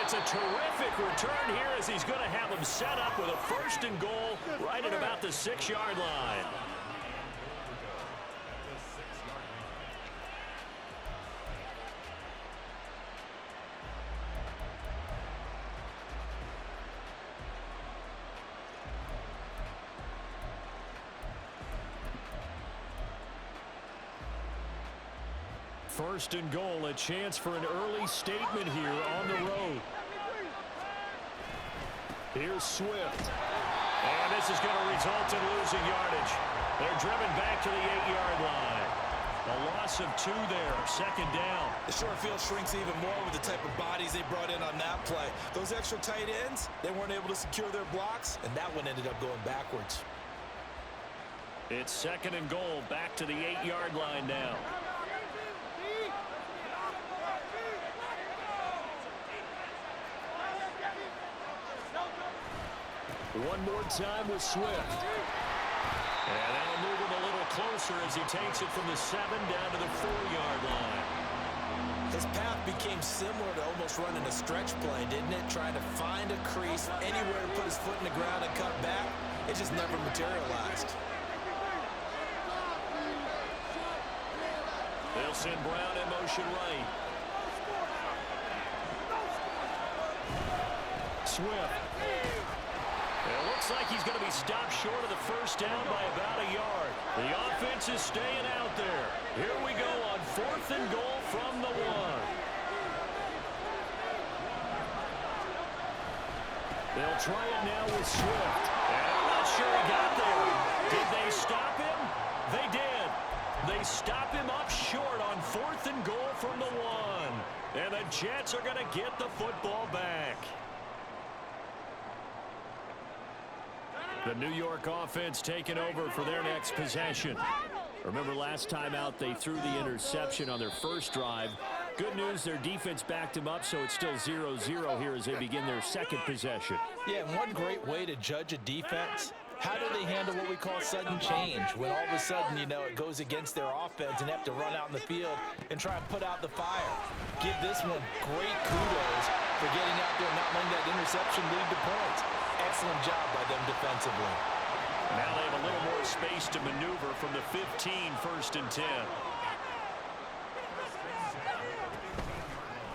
it's a terrific return here as he's going to have him set up with a 1st and goal right at about the 6-yard line. First and goal, a chance for an early statement here on the road. Here's Swift. And this is going to result in losing yardage. They're driven back to the 8-yard line. A loss of 2 there, 2nd down. The short field shrinks even more with the type of bodies they brought in on that play. Those extra tight ends, they weren't able to secure their blocks, and that one ended up going backwards. It's 2nd and goal, back to the 8-yard line now. One more time with Swift. And that'll move him a little closer as he takes it from the 7 down to the 4-yard line. His path became similar to almost running a stretch play, didn't it? Trying to find a crease, anywhere to put his foot in the ground and cut back. It just never materialized. They'll send Brown in motion right. Swift. It looks like he's going to be stopped short of the 1st down by about a yard. The offense is staying out there. Here we go on 4th and goal from the 1. They'll try it now with Swift. And I'm not sure he got there. Did they stop him? They did. They stop him up short on 4th and goal from the 1. And the Jets are going to get the football back. The New York offense taking over for their next possession. Remember last time out they threw the interception on their first drive. Good news, their defense backed them up, so it's still 0-0 here as they begin their 2nd possession. Yeah, and one great way to judge a defense, how do they handle what we call sudden change? When all of a sudden, you know, it goes against their offense and they have to run out in the field and try and put out the fire. Give this one great kudos for getting out there and not letting that interception lead to points. Excellent job by them defensively. Now they have a little more space to maneuver from the 15, 1st and 10.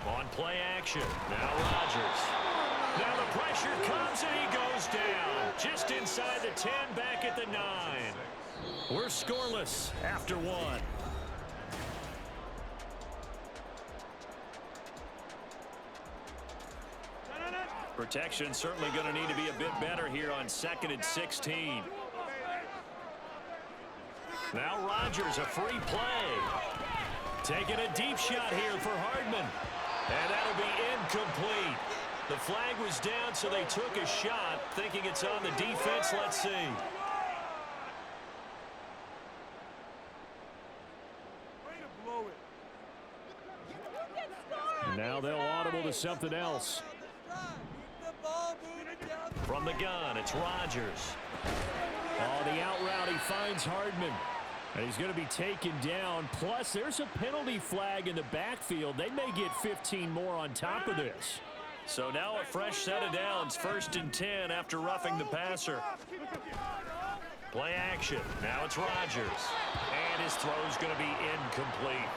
On play action, now Rodgers. Now the pressure comes and he goes down. Just inside the 10, back at the 9. We're scoreless after 1. Protection certainly going to need to be a bit better here on 2nd and 16. Now Rodgers, a free play. Taking a deep shot here for Hardman. And that'll be incomplete. The flag was down, so they took a shot, thinking it's on the defense. Let's see. Now they'll audible to something else. From the gun, it's Rodgers. Oh, the out route, he finds Hardman. And he's going to be taken down. Plus, there's a penalty flag in the backfield. They may get 15 more on top of this. So now a fresh set of downs, 1st and 10 after roughing the passer. Play action. Now it's Rodgers. And his throw's going to be incomplete.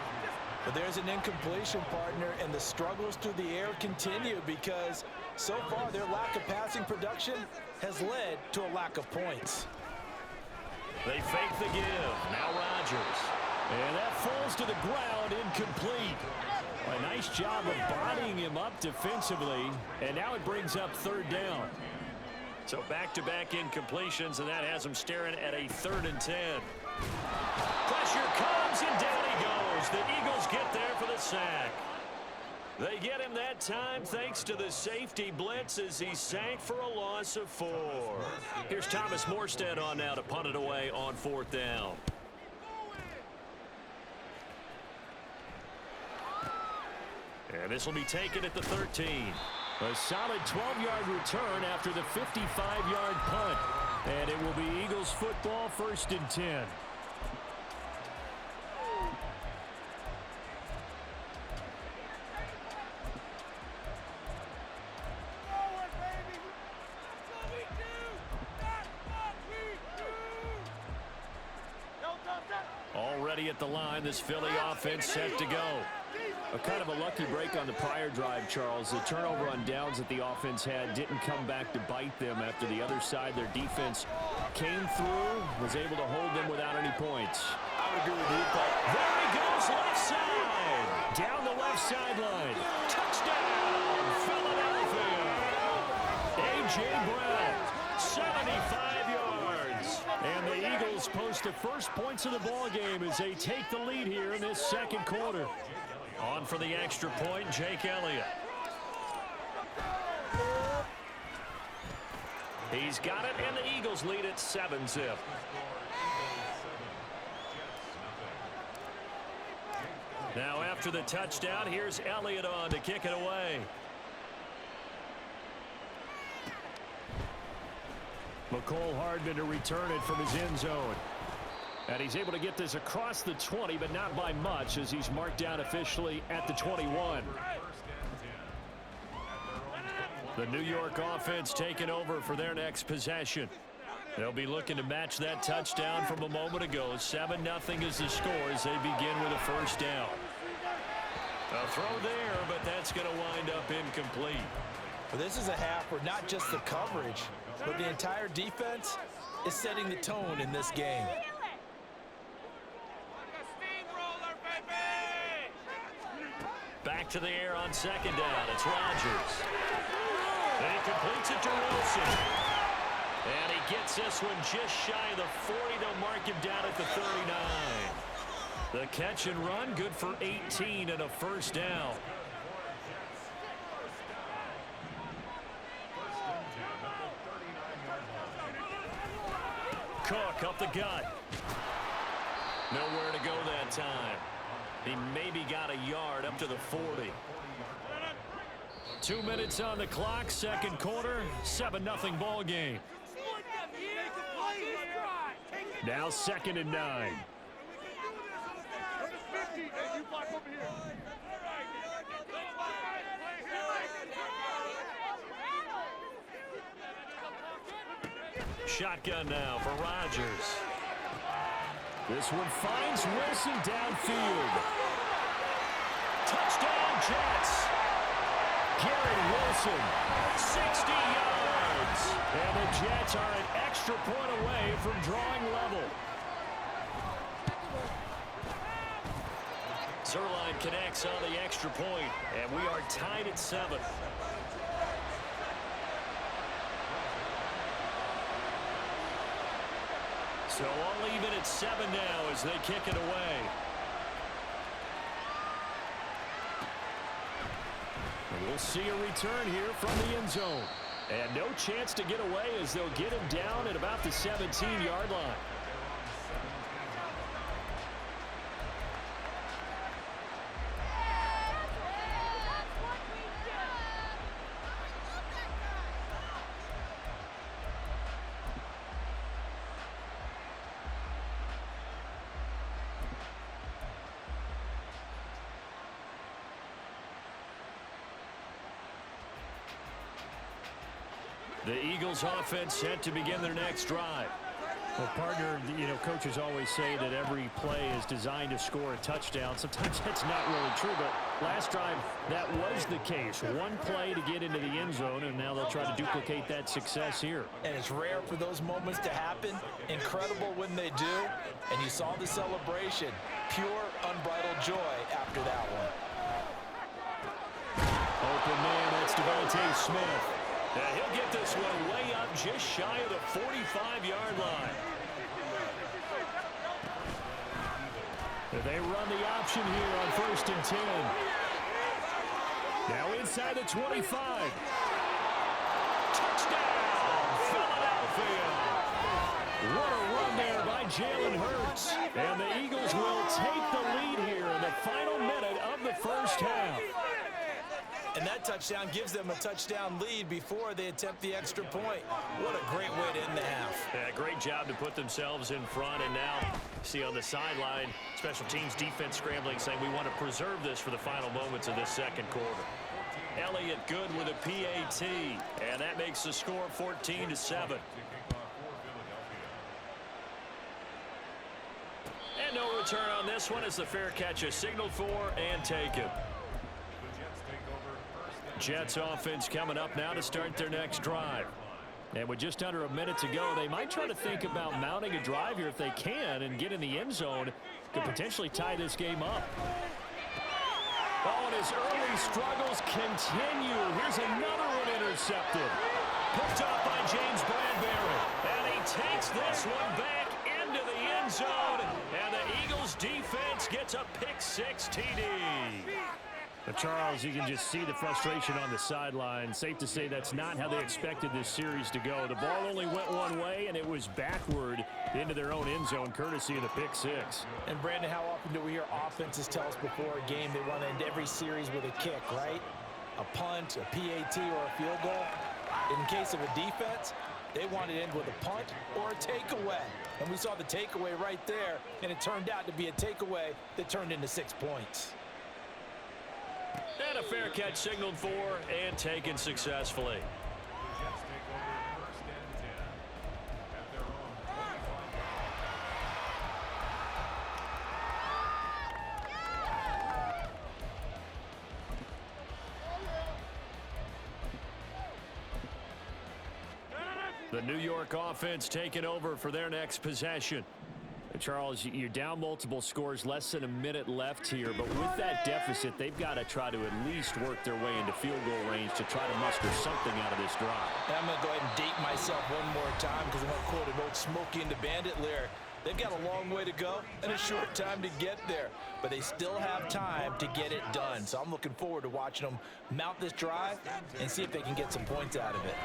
But there's an incompletion, partner, and the struggles through the air continue because so far their lack of passing production has led to a lack of points. They fake the give. Now Rodgers. And that falls to the ground, incomplete. A nice job of bodying him up defensively, and now it brings up 3rd down. So back-to-back incompletions, and that has him staring at a 3rd and 10. Pressure comes, and down he goes. The Eagles get there for the sack. They get him that time thanks to the safety blitz as he sank for a loss of 4. Here's Thomas Morstead on now to punt it away on 4th down. And this will be taken at the 13. A solid 12-yard return after the 55-yard punt. And it will be Eagles football, 1st and 10. at the line. This Philly offense set to go. A kind of a lucky break on the prior drive, Charles. The turnover on downs that the offense had didn't come back to bite them after the other side. Their defense came through, was able to hold them without any points. I would agree with you, but there he goes, left side. Down the left sideline. Touchdown, Philadelphia. A.J. Brown, 75 yards. And the Eagles post the first points of the ball game as they take the lead here in this second quarter. On for the extra point, Jake Elliott. He's got it, and the Eagles lead at 7-zip. Now after the touchdown, here's Elliott on to kick it away. McCole Hardman to return it from his end zone. And he's able to get this across the 20, but not by much, as he's marked down officially at the 21. The New York offense taking over for their next possession. They'll be looking to match that touchdown from a moment ago. 7-0 is the score as they begin with a first down. A throw there, but that's going to wind up incomplete. Well, this is a half where not just the coverage, but the entire defense is setting the tone in this game. Back to the air on second down. It's Rodgers. And he completes it to Wilson. And he gets this one just shy of the 40. They'll mark him down at the 39. The catch and run, good for 18 and a first down. Cook up the gut. Nowhere to go that time. He maybe got a yard up to the 40. 2 minutes on the clock, second quarter, 7-0 ball game. Now 2nd and 9. Shotgun now for Rodgers. This one finds Wilson downfield. Touchdown, Jets. Garrett Wilson, 60 yards. And the Jets are an extra point away from drawing level. Zerline connects on the extra point, and we are tied at 7. So all even at 7 now as they kick it away. And we'll see a return here from the end zone. And no chance to get away as they'll get him down at about the 17-yard line. The Eagles offense set to begin their next drive. Well, partner, coaches always say that every play is designed to score a touchdown. Sometimes that's not really true, but last drive, that was the case. One play to get into the end zone, and now they'll try to duplicate that success here. And it's rare for those moments to happen. Incredible when they do. And you saw the celebration. Pure, unbridled joy after that one. Open man, that's Devontae Smith. He'll get this one way up just shy of the 45-yard line. They run the option here on 1st and 10. Now inside the 25. Touchdown, Philadelphia. What a run there by Jalen Hurts. And the Eagles will take the lead here in the final minute of the first half. And that touchdown gives them a touchdown lead before they attempt the extra point. What a great way to end the half. Yeah, great job to put themselves in front. And now, see on the sideline, special teams defense scrambling, saying we want to preserve this for the final moments of this second quarter. Elliott good with a PAT. And that makes the score 14-7. And no return on this one as the fair catch is signaled for and taken. Jets offense coming up now to start their next drive. And with just under a minute to go, they might try to think about mounting a drive here if they can and get in the end zone to potentially tie this game up. Oh, and his early struggles continue. Here's another one intercepted. Picked off by James Bradbury. And he takes this one back into the end zone. And the Eagles defense gets a pick-6 TD. But Charles, you can just see the frustration on the sideline. Safe to say that's not how they expected this series to go. The ball only went one way, and it was backward into their own end zone, courtesy of the pick-6. And, Brandon, how often do we hear offenses tell us before a game they want to end every series with a kick, right? A punt, a PAT, or a field goal. In case of a defense, they want to end with a punt or a takeaway. And we saw the takeaway right there, and it turned out to be a takeaway that turned into 6 points. And a fair catch signaled for and taken successfully. The New York offense taking over for their next possession. Charles, you're down multiple scores, less than a minute left here, but with that deficit, they've got to try to at least work their way into field goal range to try to muster something out of this drive. And I'm going to go ahead and date myself one more time because I'm going to quote an old Smokey and the Bandit lyric. They've got a long way to go and a short time to get there, but they still have time to get it done. So I'm looking forward to watching them mount this drive and see if they can get some points out of it.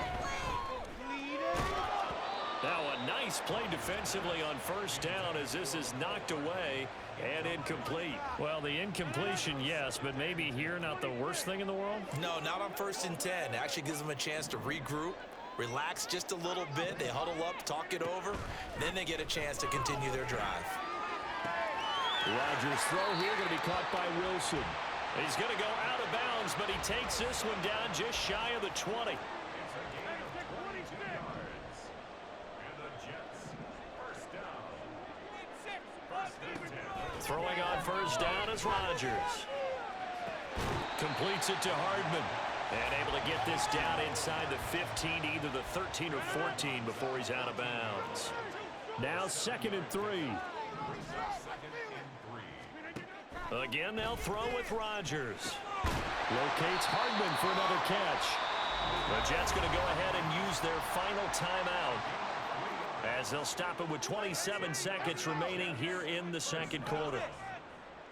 Now a nice play defensively on first down as this is knocked away and incomplete. Well, the incompletion, yes, but maybe here not the worst thing in the world? No, not on 1st and 10. It actually gives them a chance to regroup, relax just a little bit. They huddle up, talk it over, then they get a chance to continue their drive. Rodgers' throw here going to be caught by Wilson. He's going to go out of bounds, but he takes this one down just shy of the 20. Throwing on first down is Rodgers. Completes it to Hardman. And able to get this down inside the 15, either the 13 or 14 before he's out of bounds. Now 2nd and 3. Again, they'll throw with Rodgers. Locates Hardman for another catch. The Jets going to go ahead and use their final timeout as they'll stop it with 27 seconds remaining here in the second quarter.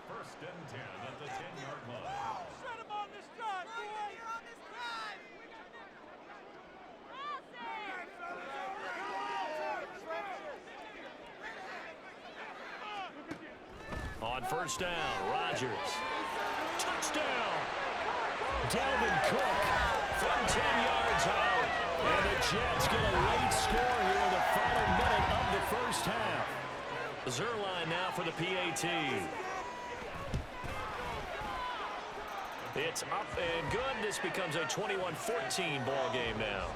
1st and 10 at the 10-yard line. Shut him on this drive, boy. On first down, Rodgers. Touchdown! Dalvin Cook from 10 yards out. And the Jets get a late score here in the final minute of the first half. Zerline now for the PAT. It's up and good. This becomes a 21-14 ball game now.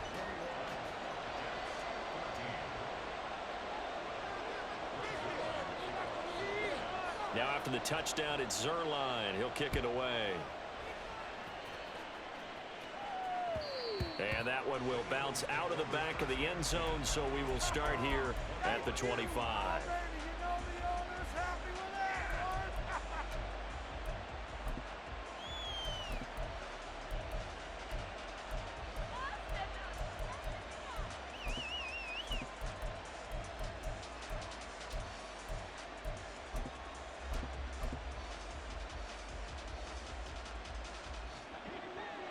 Now after the touchdown, it's Zerline. He'll kick it away. And that one will bounce out of the back of the end zone, so we will start here at the 25.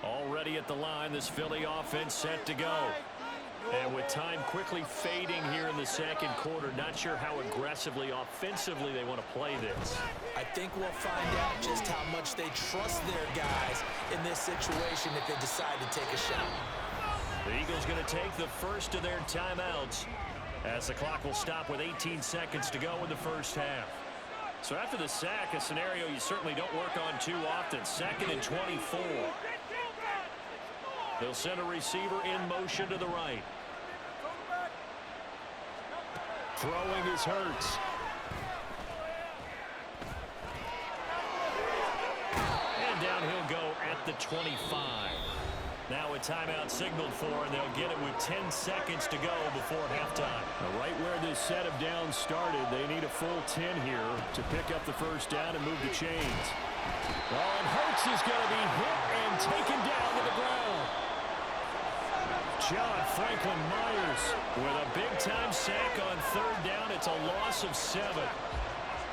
Already at the line, this Philly offense set to go. And with time quickly fading here in the second quarter, not sure how aggressively, offensively they want to play this. I think we'll find out just how much they trust their guys in this situation if they decide to take a shot. The Eagles going to take the first of their timeouts as the clock will stop with 18 seconds to go in the first half. So after the sack, a scenario you certainly don't work on too often. 2nd and 24. They'll send a receiver in motion to the right. Throwing is Hurts. at the 25. Now a timeout signaled for, and they'll get it with 10 seconds to go before halftime. Right where this set of downs started, they need a full 10 here to pick up the first down and move the chains. Oh, and Hurts is going to be hit and taken down to the ground. John Franklin Myers with a big-time sack on third down. It's a loss of 7.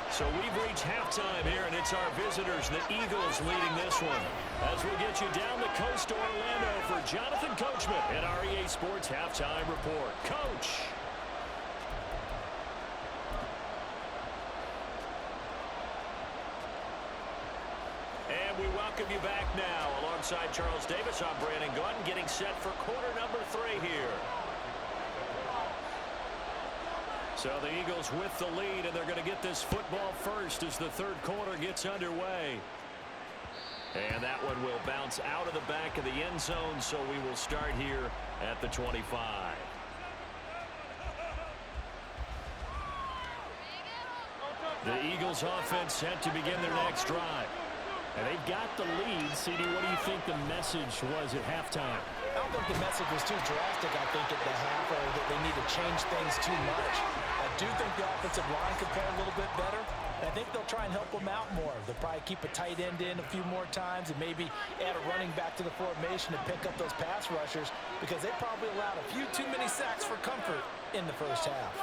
So we've reached halftime here, and it's our visitors, the Eagles, leading this one. As we get you down the coast to Orlando for Jonathan Coachman at our EA Sports Halftime Report. Coach. And we welcome you back now. Alongside Charles Davis, I'm Brandon Gordon, getting set for quarter number 3 here. So the Eagles with the lead, and they're going to get this football first as the third quarter gets underway. And that one will bounce out of the back of the end zone, so we will start here at the 25. The Eagles offense set to begin their next drive. And they've got the lead. CD, what do you think the message was at halftime? I don't think the message was too drastic, I think, at the half, or that they need to change things too much. I do think the offensive line could play a little bit better. And I think they'll try and help them out more. They'll probably keep a tight end in a few more times and maybe add a running back to the formation to pick up those pass rushers, because they probably allowed a few too many sacks for comfort in the first half.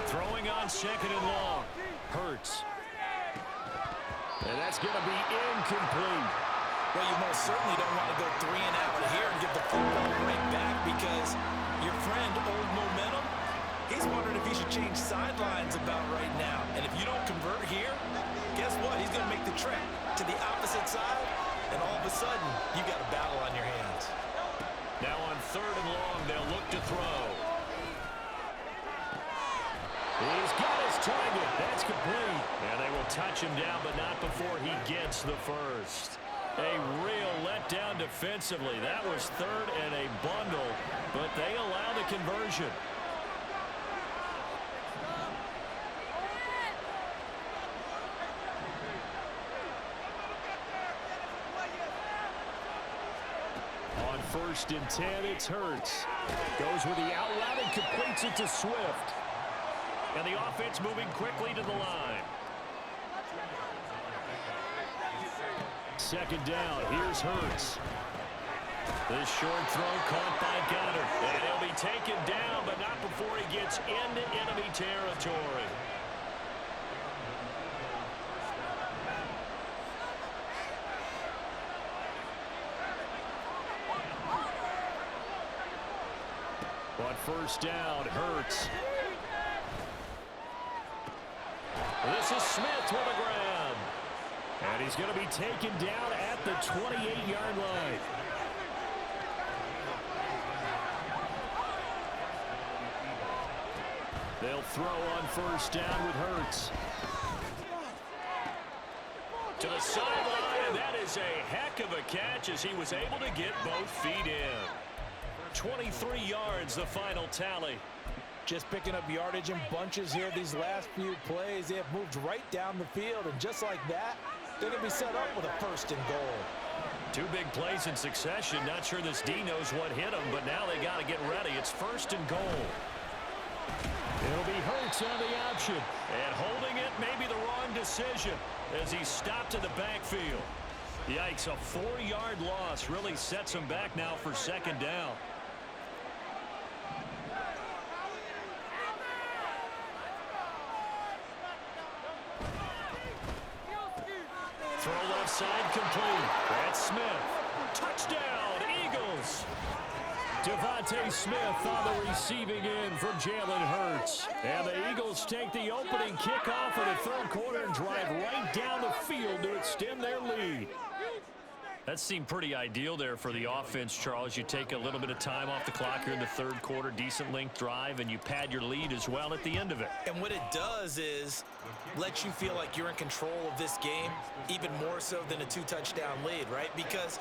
Throwing on second and long. Hurts. And that's going to be incomplete. Well, you most certainly don't want to go 3 and out here and get the football right back, because your friend, Old Momentum, he's wondering if he should change sidelines about right now. And if you don't convert here, guess what? He's going to make the trek to the opposite side, and all of a sudden, you got a battle on your hands. Now on third and long, they'll look to throw. He's got his target. That's complete. And they will touch him down, but not before he gets the first. A real letdown defensively. That was third and a bundle, but they allow the conversion. On first and 10, it's Hurts. Goes with the out route and completes it to Swift. And the offense moving quickly to the line. Second down, here's Hurts. This short throw caught by Goddard. And he'll be taken down, but not before he gets into enemy territory. On first down, Hurts. This is Smith with a grab. And he's going to be taken down at the 28-yard line. They'll throw on first down with Hurts. To the sideline, and that is a heck of a catch as he was able to get both feet in. 23 yards, the final tally. Just picking up yardage in bunches here these last few plays. They have moved right down the field, and just like that, they're going to be set up with a first and goal. 2 big plays in succession. Not sure this D knows what hit him, but now they got to get ready. It's first and goal. It'll be Hurts on the option. And holding it may be the wrong decision as he stopped in the backfield. Yikes, a 4-yard loss really sets him back now for second down. Throw left side complete. That's Smith. Touchdown, Eagles. Devontae Smith on the receiving end from Jalen Hurts. And the Eagles take the opening kickoff of the third quarter and drive right down the field to extend their lead. That seemed pretty ideal there for the offense, Charles. You take a little bit of time off the clock here in the third quarter, decent length drive, and you pad your lead as well at the end of it. And what it does is let you feel like you're in control of this game, even more so than a 2-touchdown lead, right? Because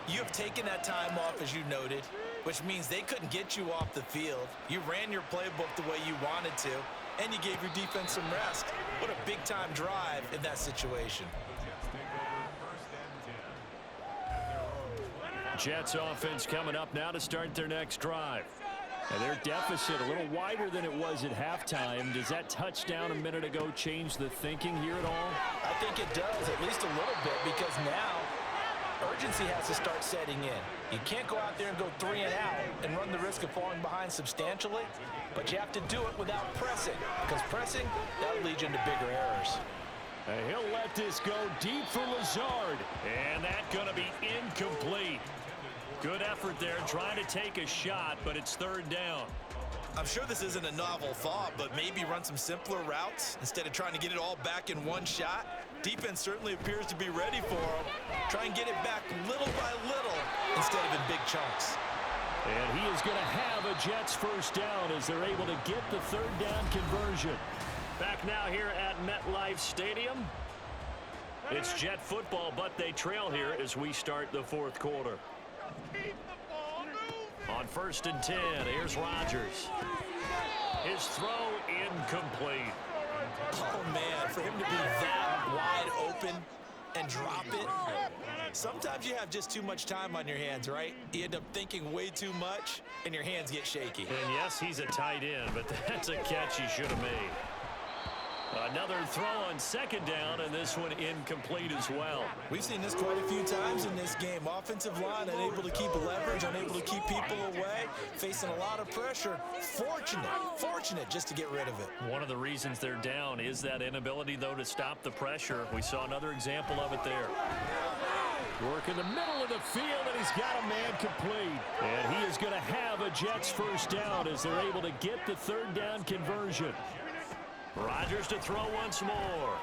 you have taken that time off, as you noted, which means they couldn't get you off the field. You ran your playbook the way you wanted to, and you gave your defense some rest. What a big-time drive in that situation. Jets offense coming up now to start their next drive. And their deficit a little wider than it was at halftime. Does that touchdown a minute ago change the thinking here at all? I think it does, at least a little bit, because now urgency has to start setting in. You can't go out there and go 3 and out and run the risk of falling behind substantially, but you have to do it without pressing, because pressing, that'll lead you into bigger errors. And he'll let this go deep for Lazard. And that's going to be incomplete. Good effort there trying to take a shot, but it's third down. I'm sure this isn't a novel thought, but maybe run some simpler routes instead of trying to get it all back in one shot. Defense certainly appears to be ready for him. Try and get it back little by little instead of in big chunks. And he is going to have a Jets first down as they're able to get the third down conversion. Back now here at MetLife Stadium. It's Jet football, but they trail here as we start the fourth quarter. On 1st and 10, here's Rodgers. His throw incomplete. Oh, man, for him to be that wide open and drop it. Sometimes you have just too much time on your hands, right? You end up thinking way too much, and your hands get shaky. And yes, he's a tight end, but that's a catch he should have made. Another throw on second down, and this one incomplete as well. We've seen this quite a few times in this game. Offensive line unable to keep leverage, unable to keep people away, facing a lot of pressure. Fortunate just to get rid of it. One of the reasons they're down is that inability, though, to stop the pressure. We saw another example of it there. Work in the middle of the field, and he's got a man complete. And he is going to have a Jets first down as they're able to get the third down conversion. Rodgers to throw once more.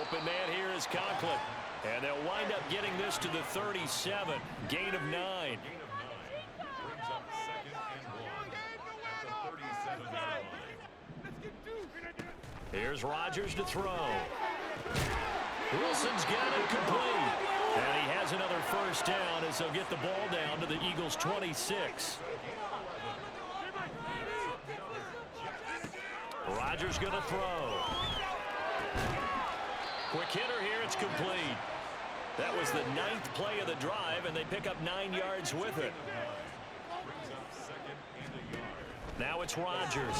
Open man here is Conklin. And they'll wind up getting this to the 37. Gain of 9. Brings up 2nd and 1 at the 37-yard line. Here's Rodgers to throw. Wilson's got it complete. And he has another first down as they'll get the ball down to the Eagles' 26. Rodgers going to throw. Quick hitter here. It's complete. That was the 9th play of the drive, and they pick up 9 yards with it. Now it's Rodgers.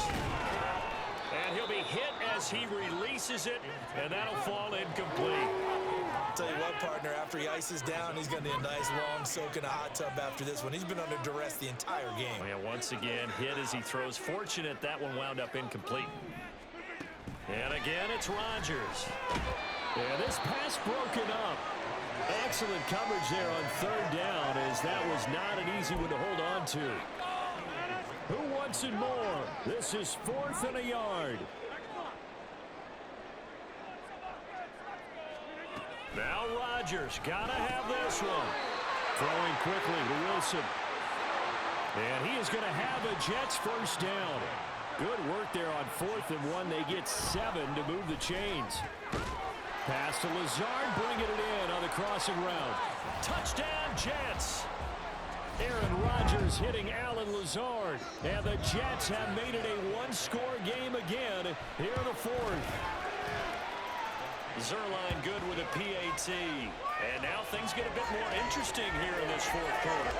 And he'll be hit as he releases it, and that'll fall incomplete. I'll tell you what, partner, after he ices down, he's going to need a nice long soak in a hot tub after this one. He's been under duress the entire game. And once again, hit as he throws. Fortunate that one wound up incomplete. And again, it's Rodgers. And this pass broken up. Excellent coverage there on third down, as that was not an easy one to hold on to. Who wants it more? This is 4th and a yard. Now Rodgers gotta have this one. Throwing quickly to Wilson. And he is going to have a Jets first down. Good work there on 4th and 1. They get 7 to move the chains. Pass to Lazard, bringing it in on the crossing route. Touchdown, Jets. Aaron Rodgers hitting Alan Lazard. And the Jets have made it a one-score game again here in the 4th. Zerline good with a PAT. And now things get a bit more interesting here in this 4th quarter.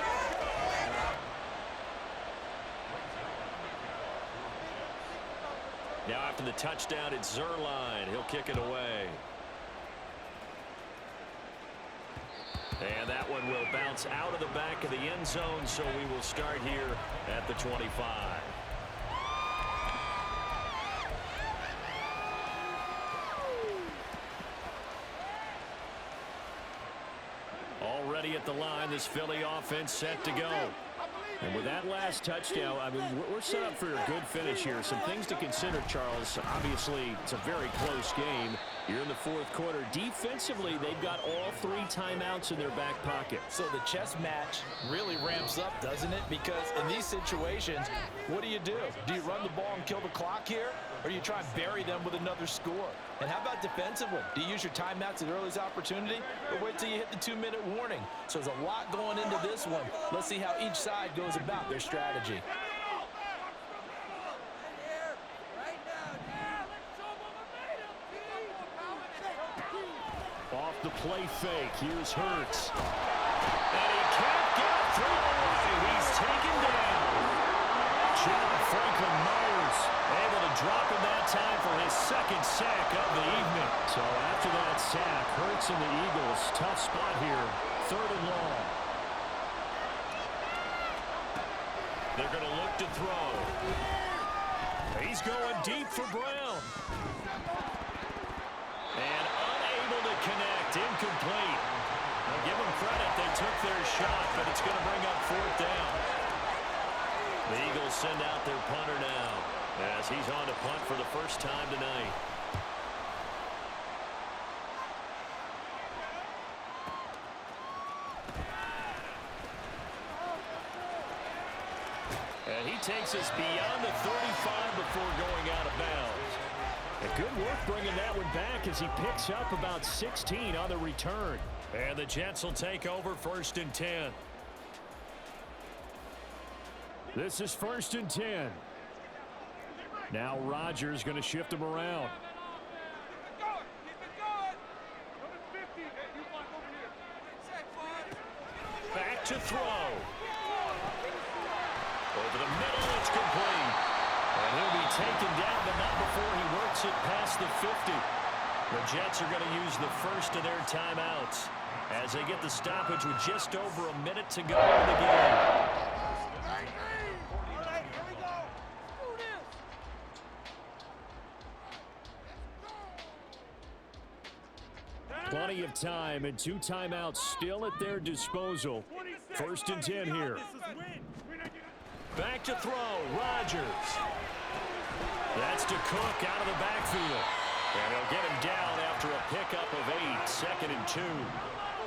Now after the touchdown, it's Zerline. He'll kick it away. And that one will bounce out of the back of the end zone, so we will start here at the 25. Already at the line, this Philly offense set to go. And with that last touchdown, I mean, we're set up for a good finish here. Some things to consider, Charles. Obviously, it's a very close game. You're in the 4th quarter. Defensively, they've got all 3 timeouts in their back pocket. So the chess match really ramps up, doesn't it? Because in these situations, what do? Do you run the ball and kill the clock here? Or do you try and bury them with another score? And how about defensively? Do you use your timeouts at the earliest opportunity? Or wait till you hit the 2-minute warning? So there's a lot going into this one. Let's see how each side goes about their strategy. The play fake. Here's Hurts. And he can't get it thrown away. He's taken down. John Franklin Myers able to drop him that time for his second sack of the evening. So after that sack, Hurts and the Eagles, tough spot here. 3rd and long. They're going to look to throw. He's going deep for Brown. And unable to connect. Incomplete. Now give them credit. They took their shot, but it's going to bring up 4th down. The Eagles send out their punter now as he's on to punt for the first time tonight. And he takes us beyond the 35 before going out of bounds. And good work bringing that one back as he picks up about 16 on the return. And the Jets will take over 1st and 10. This is 1st and 10. Now Rodgers going to shift him around. Back to throw. Over the middle, it's complete. And he'll be taken down, but not before he works it past the 50. The Jets are going to use the first of their timeouts as they get the stoppage with just over a minute to go in the game. Plenty of time and 2 timeouts still at their disposal. 1st and 10 here. Back to throw, Rodgers. That's to Cook out of the backfield. And he'll get him down after a pickup of 8, 2nd and 2.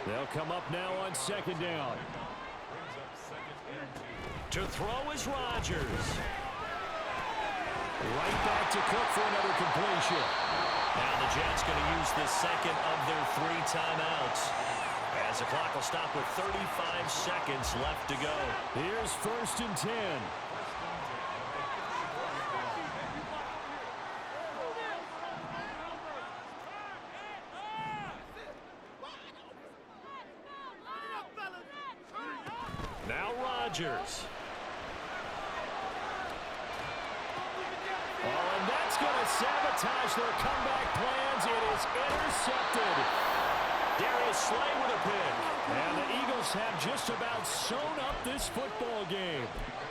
They'll come up now on 2nd down. To throw is Rodgers. Right back to Cook for another completion. Now the Jets going to use the second of their 3 timeouts as the clock will stop with 35 seconds left to go. Here's 1st and 10. Now Rodgers. Oh, and that's going to sabotage their comeback plans. It is intercepted. Darius Slay with a pick. And the Eagles have just about sewn up this football game.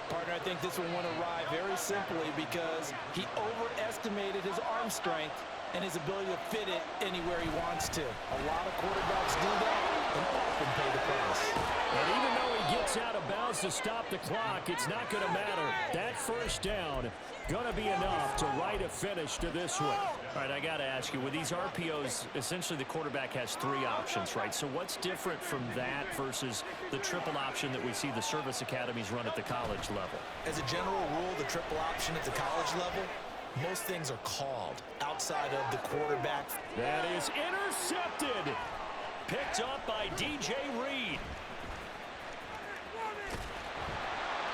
Partner, I think this one went awry very simply because he overestimated his arm strength and his ability to fit it anywhere he wants to. A lot of quarterbacks do that and often pay the price. And even though he gets out of bounds to stop the clock, it's not going to matter. That 1st down going to be enough to write a finish to this one. All right, I got to ask you, with these RPOs, essentially the quarterback has 3 options, right? So what's different from that versus the triple option that we see the service academies run at the college level? As a general rule, the triple option at the college level, most things are called outside of the quarterback. That is intercepted. Picked up by DJ Reed.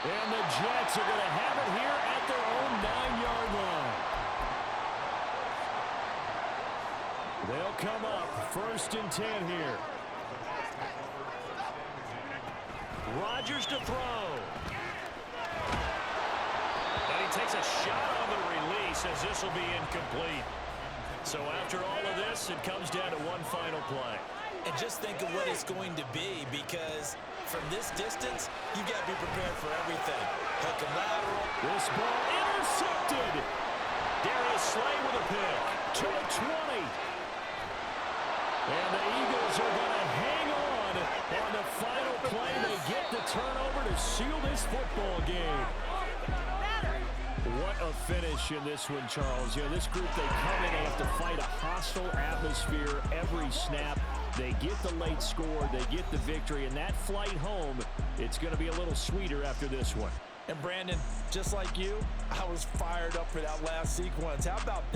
And the Jets are going to have it here at their own 9-yard line. They'll come up 1st and 10 here. Rodgers to throw. And he takes a shot on the release as this will be incomplete. So after all of this, it comes down to one final play. And just think of what it's going to be, because from this distance, you've got to be prepared for everything. Hook and lateral. This ball intercepted. Darius Slay with a pick. To the 20. And the Eagles are going to hang on the final play. They get the turnover to seal this football game. What a finish in this one, Charles. You know, this group, they come in, they have to fight a hostile atmosphere every snap. They get the late score, they get the victory, and that flight home, it's going to be a little sweeter after this one. And Brandon, just like you, I was fired up for that last sequence. How about that?